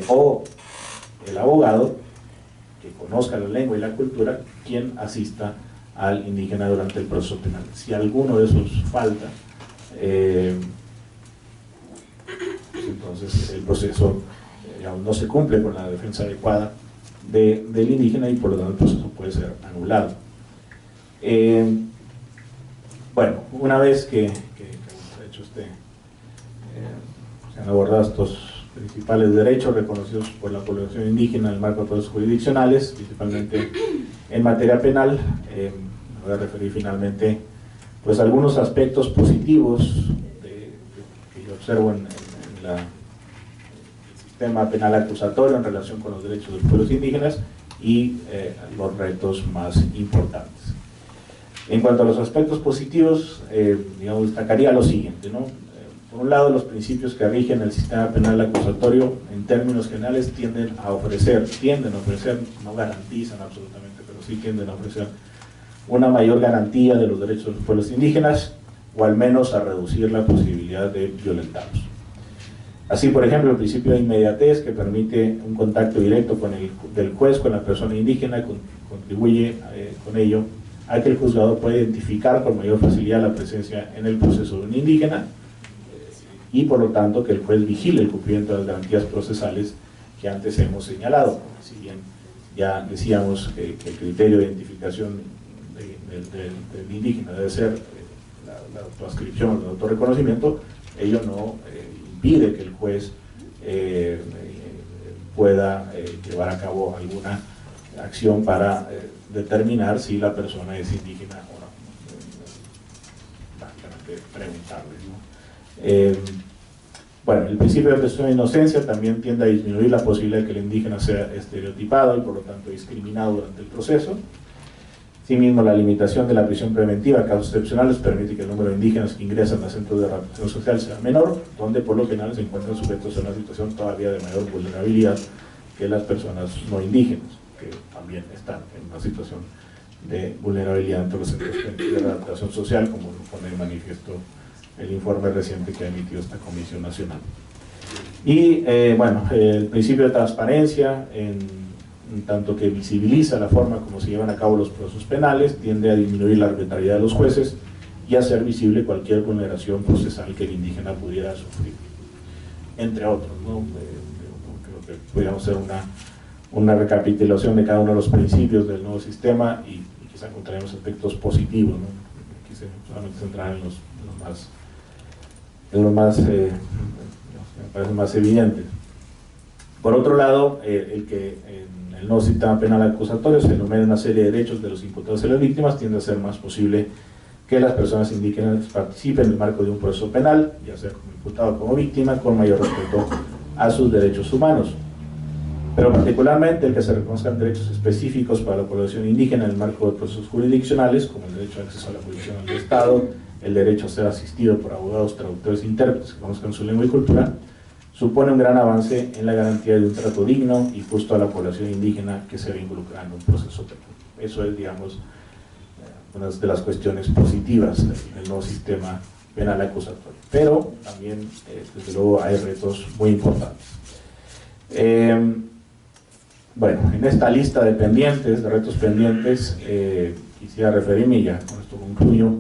o el abogado que conozca la lengua y la cultura, quien asista al indígena durante el proceso penal. Si alguno de esos falta, entonces el proceso no se cumple con la defensa adecuada del indígena y por lo tanto el proceso puede ser anulado. Bueno, una vez que hecho se han abordado estos principales derechos reconocidos por la población indígena en el marco de procesos jurisdiccionales, principalmente en materia penal, me voy a referir finalmente pues a algunos aspectos positivos que yo observo en el sistema penal acusatorio en relación con los derechos de los pueblos indígenas y los retos más importantes. En cuanto a los aspectos positivos, digamos, destacaría lo siguiente, ¿no? Por un lado, los principios que rigen el sistema penal acusatorio en términos generales tienden a ofrecer, no garantizan absolutamente, pero sí tienden a ofrecer una mayor garantía de los derechos de los pueblos indígenas, o al menos a reducir la posibilidad de violentarlos. Así, por ejemplo, el principio de inmediatez, que permite un contacto directo del juez con la persona indígena, contribuye con ello a que el juzgado pueda identificar con mayor facilidad la presencia en el proceso de un indígena y por lo tanto que el juez vigile el cumplimiento de las garantías procesales que antes hemos señalado. Si bien ya decíamos que el criterio de identificación del indígena debe ser la transcripción, el autorreconocimiento, ello no impide que el juez pueda llevar a cabo alguna acción para determinar si la persona es indígena o no. Básicamente preguntarle, ¿no? Bueno, el principio de presunción de inocencia también tiende a disminuir la posibilidad de que el indígena sea estereotipado y por lo tanto discriminado durante el proceso. Asimismo, la limitación de la prisión preventiva a casos excepcionales permite que el número de indígenas que ingresan a centros de rehabilitación social sea menor, donde por lo general se encuentran sujetos a una situación todavía de mayor vulnerabilidad que las personas no indígenas, que también están en una situación de vulnerabilidad entre los centros de rehabilitación social, como lo pone en manifiesto el informe reciente que ha emitido esta Comisión Nacional. Y bueno, el principio de transparencia, en tanto que visibiliza la forma como se llevan a cabo los procesos penales, tiende a disminuir la arbitrariedad de los jueces y a hacer visible cualquier vulneración procesal que el indígena pudiera sufrir, entre otros, ¿no? Creo que podríamos hacer una recapitulación de cada uno de los principios del nuevo sistema y quizá encontraremos aspectos positivos, ¿no? Quise solamente centrar en los más me parecen más evidentes. Por otro lado, el que en el nuevo sistema penal acusatorio se enumera una serie de derechos de los imputados y las víctimas, tiende a ser más posible que las personas indígenas participen en el marco de un proceso penal, ya sea como imputado o como víctima, con mayor respeto a sus derechos humanos. Pero particularmente el que se reconozcan derechos específicos para la población indígena en el marco de procesos jurisdiccionales, como el derecho de acceso a la jurisdicción del Estado, el derecho a ser asistido por abogados, traductores e intérpretes que conozcan su lengua y cultura, supone un gran avance en la garantía de un trato digno y justo a la población indígena que se ve involucrada en un proceso penal. Eso es, digamos, una de las cuestiones positivas del nuevo sistema penal acusatorio. Pero también, desde luego, hay retos muy importantes. Bueno, en esta lista de pendientes, de retos pendientes, quisiera referirme, y ya con esto concluyo,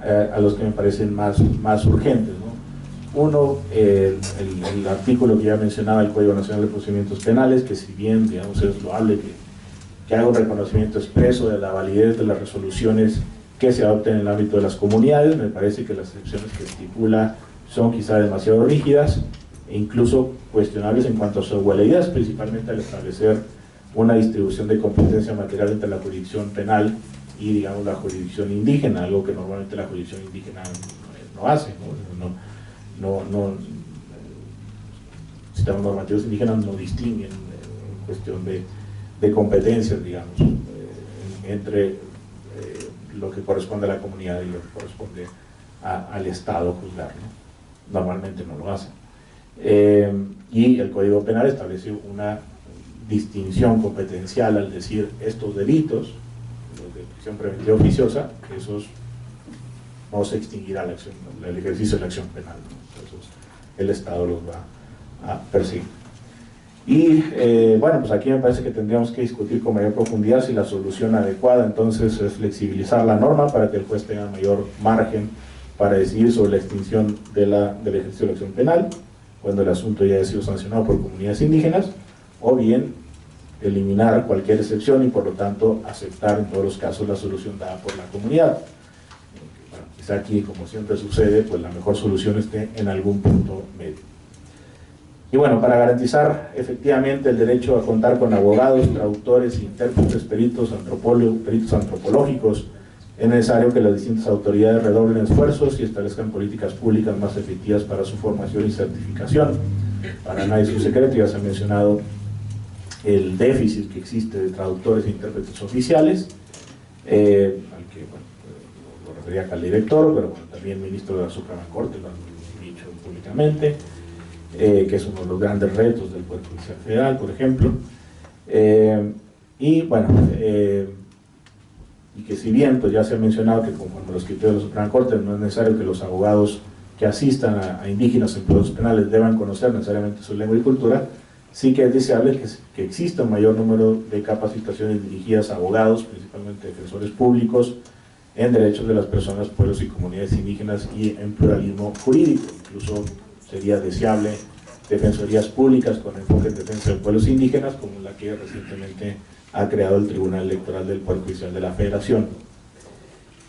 a los que me parecen más urgentes, ¿no? Uno, el artículo que ya mencionaba, el Código Nacional de Procedimientos Penales, que si bien, digamos, es loable que haga un reconocimiento expreso de la validez de las resoluciones que se adopten en el ámbito de las comunidades, me parece que las excepciones que estipula son quizá demasiado rígidas e incluso cuestionables en cuanto a su validez, principalmente al establecer una distribución de competencia material entre la jurisdicción penal y, digamos, la jurisdicción indígena, algo que normalmente la jurisdicción indígena no hace, sistemas normativos indígenas no distinguen en cuestión de competencias, digamos, entre lo que corresponde a la comunidad y lo que corresponde al Estado juzgar, ¿no? Normalmente no lo hacen. Y el Código Penal establece una distinción competencial al decir estos delitos, los de prisión preventiva oficiosa, que esos no se extinguirá el ejercicio de la acción penal, ¿no? Esos, el Estado los va a perseguir. Y bueno, pues aquí me parece que tendríamos que discutir con mayor profundidad si la solución adecuada entonces es flexibilizar la norma para que el juez tenga mayor margen para decidir sobre la extinción del ejercicio de la acción penal cuando el asunto ya haya sido sancionado por comunidades indígenas, o bien eliminar cualquier excepción y por lo tanto aceptar en todos los casos la solución dada por la comunidad. Bueno, quizá aquí, como siempre sucede, pues la mejor solución esté en algún punto medio. Y bueno, para garantizar efectivamente el derecho a contar con abogados, traductores, intérpretes, peritos antropológicos, es necesario que las distintas autoridades redoblen esfuerzos y establezcan políticas públicas más efectivas para su formación y certificación. Para nadie es un secreto, ya se ha mencionado el déficit que existe de traductores e intérpretes oficiales, al que bueno, lo refería acá el director, pero bueno, también el ministro de la Suprema Corte lo han dicho públicamente, que es uno de los grandes retos del Poder Judicial Federal, por ejemplo. Y bueno, y que si bien pues ya se ha mencionado que conforme a los criterios de la Suprema Corte no es necesario que los abogados que asistan a indígenas en procesos penales deban conocer necesariamente su lengua y cultura, sí que es deseable que exista un mayor número de capacitaciones dirigidas a abogados, principalmente defensores públicos, en derechos de las personas, pueblos y comunidades indígenas y en pluralismo jurídico. Incluso sería deseable defensorías públicas con enfoque en defensa de pueblos indígenas, como la que recientemente ha creado el Tribunal Electoral del Poder Judicial de la Federación.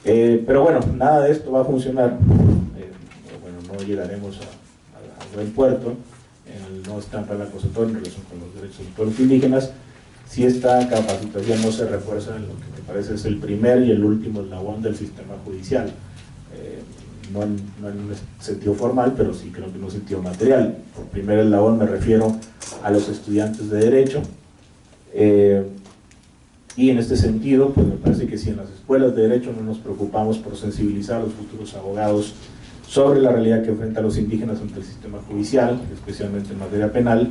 Pero bueno, nada de esto va a funcionar, bueno, no llegaremos a buen puerto en el nuevo sistema penal acusatorio en relación con los derechos de los pueblos indígenas si esta capacitación no se refuerza en lo que me parece es el primer y el último eslabón del sistema judicial. No en un sentido formal, pero sí creo que en un sentido material. Por primer eslabón me refiero a los estudiantes de Derecho, y en este sentido, pues me parece que si en las escuelas de Derecho no nos preocupamos por sensibilizar a los futuros abogados sobre la realidad que enfrentan los indígenas ante el sistema judicial, especialmente en materia penal,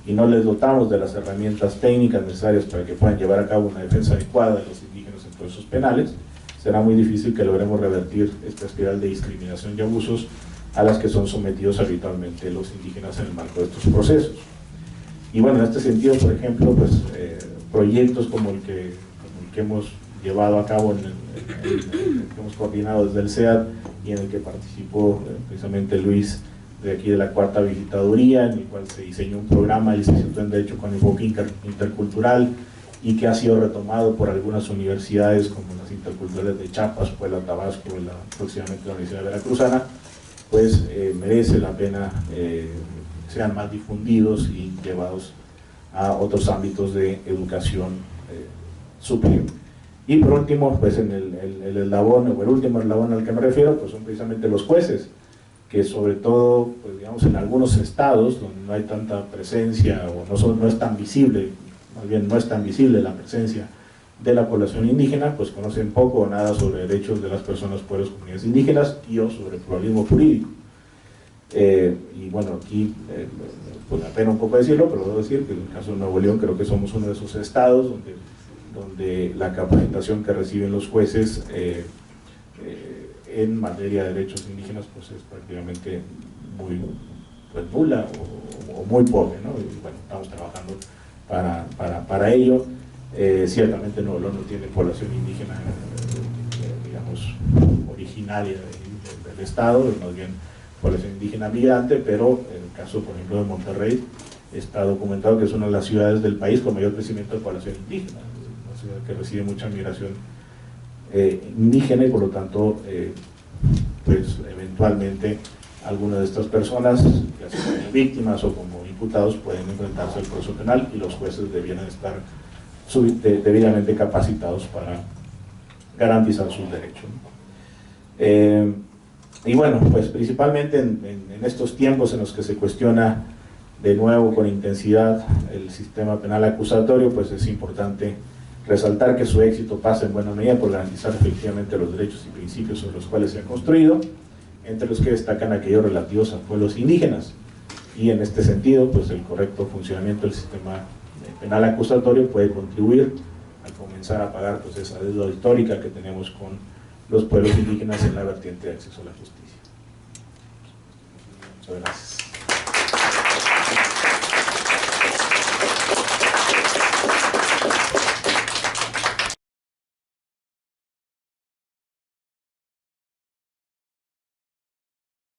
y no les dotamos de las herramientas técnicas necesarias para que puedan llevar a cabo una defensa adecuada de los indígenas en procesos penales, será muy difícil que logremos revertir esta espiral de discriminación y abusos a las que son sometidos habitualmente los indígenas en el marco de estos procesos. Y bueno, en este sentido, por ejemplo, pues proyectos como el que hemos llevado a cabo, que hemos coordinado desde el SEAD y en el que participó precisamente Luis de aquí de la Cuarta Visitaduría, en el cual se diseñó un programa de licenciatura en Derecho con enfoque intercultural y que ha sido retomado por algunas universidades como las interculturales de Chiapas, Puebla, Tabasco y próximamente la Universidad Veracruzana, pues merece la pena sean más difundidos y llevados a otros ámbitos de educación superior. Y por último, pues en el eslabón, o el último eslabón al que me refiero, pues son precisamente los jueces, que sobre todo, pues digamos, en algunos estados donde no hay tanta presencia o no es tan visible, más bien no es tan visible la presencia de la población indígena, pues conocen poco o nada sobre derechos de las personas, pueblos, comunidades indígenas y o sobre pluralismo jurídico. Y bueno, aquí pues me apena un poco decirlo, pero debo decir que en el caso de Nuevo León creo que somos uno de esos estados donde donde la capacitación que reciben los jueces en materia de derechos indígenas pues es prácticamente muy nula o muy pobre, ¿no? Y bueno, estamos trabajando para ello. Ciertamente Nuevo León no tiene población indígena, digamos, originaria del estado, es más bien población indígena migrante, pero en el caso, por ejemplo, de Monterrey, está documentado que es una de las ciudades del país con mayor crecimiento de población indígena, una ciudad que recibe mucha migración indígena y por lo tanto, pues eventualmente algunas de estas personas, ya sea como víctimas o como imputados, pueden enfrentarse al proceso penal y los jueces debieran estar debidamente capacitados para garantizar sus derechos. Y bueno, pues principalmente en estos tiempos en los que se cuestiona de nuevo con intensidad el sistema penal acusatorio, pues es importante resaltar que su éxito pasa en buena medida por garantizar efectivamente los derechos y principios sobre los cuales se ha construido, entre los que destacan aquellos relativos a pueblos indígenas. Y en este sentido, pues el correcto funcionamiento del sistema penal acusatorio puede contribuir a comenzar a pagar pues esa deuda histórica que tenemos con los pueblos indígenas en la vertiente de acceso a la justicia. Muchas gracias.